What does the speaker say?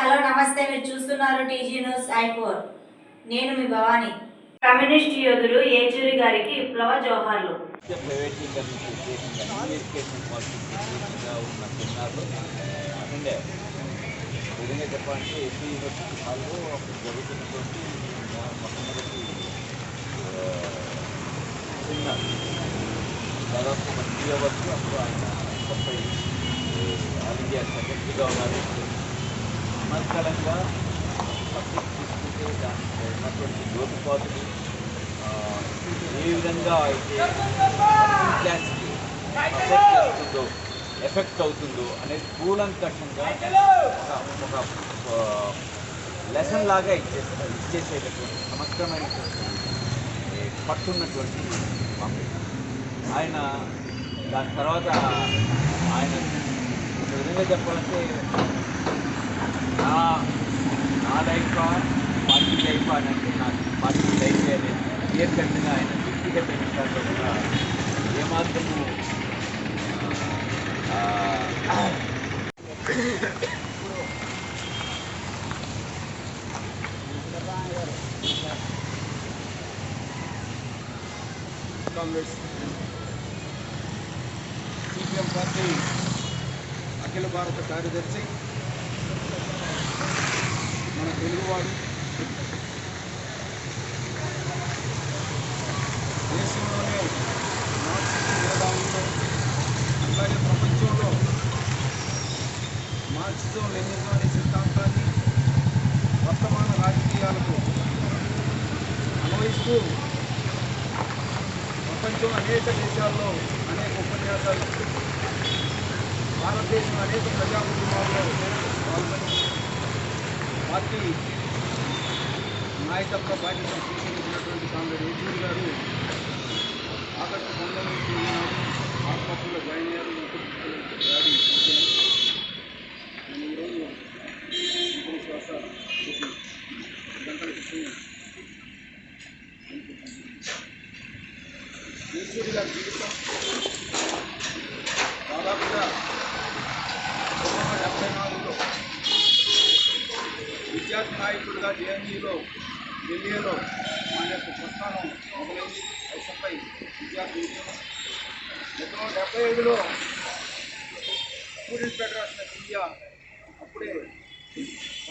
Hello నమస్తే. మీరు చూస్తున్నారు టీజీ న్యూస్ ఐ4. నేను మీ భవాని. కమ్యూనిస్ట్ యోధులు ఏచూరి గారికి విప్లవ జోహార్లు. ప్రైవేటీకరణ ఎడ్యుకేషన్ పాలసీగా ఉన్న సెమినార్లో అంటే విధంగా చెప్పాలంటే ఎస్సీ యూనివర్సిటీ హాల్లో అప్పుడు జరుగుతున్నటువంటి మొట్టమొదటి సెమినార్ దాదాపు మన అవర్స్ అప్పుడు ఆయన ముప్పై ఆల్ ఇండియా సెక్రటరీగా ఉన్నారు. అనర్గళంగా సబ్జెక్ట్ తీసుకుంటే దానికి ఉన్నటువంటి లోటుపాటులు ఏ విధంగా అయితే క్లాస్కి ఎఫెక్ట్ అవుతుందో అనేది కూలంకషంగా ఒక లెసన్ లాగా ఇచ్చేసేటటువంటి సమగ్రమైనటువంటి పట్టున్నటువంటి ఆయన దాని తర్వాత ఆయన ఒక విధంగా చెప్పాలంటే నా లైఫ్ పార్టీ లైఫ్ అని అంటే నాకు పార్టీ లైఫ్ అనేది క్లియర్ కట్గా ఆయన వ్యక్తిగత విషయాల్లో కూడా ఏమాత్రము కాంగ్రెస్ సిపిఎం పార్టీ అఖిల భారత కార్యదర్శి మన తెలుగువాడు దేశంలోనే మార్క్సిజం విధానంలో అట్లాగే ప్రపంచంలో మార్క్సిజం లెనినిజం అనే సిద్ధాంతాన్ని వర్తమాన రాజకీయాలకు అన్వయిస్తూ ప్రపంచం అనేక దేశాల్లో అనేక ఉపన్యాసాలు, భారతదేశం అనేక ప్రజా కుటుంబాల్లో పాల్గొని పార్టీ నాయకత్వ బాధ్యత స్వీకరించినటువంటి కామ్రేడ్ ఏచూరి గారు ఆగస్టు 19 ఈనాడు ఆసుపత్రిలో జాయిన్ అయ్యారు. వ్యాధి నేను ఈరోజు ఇంకొక శ్వాస గంటల క్రితం ఏచూరి గారి జీవితం దాదాపుగా 1974లో విద్యార్థి నాయకుడిగా జేఎన్యూలో ఢిల్లీలో మన యొక్క ప్రస్థానం మొదలైంది. ఎస్ఎఫ్ఐ విద్యార్థి ఉద్యమం 1975లో స్టూడెంట్ ఫెడరేషన్ ఆఫ్ ఇండియా అప్పుడే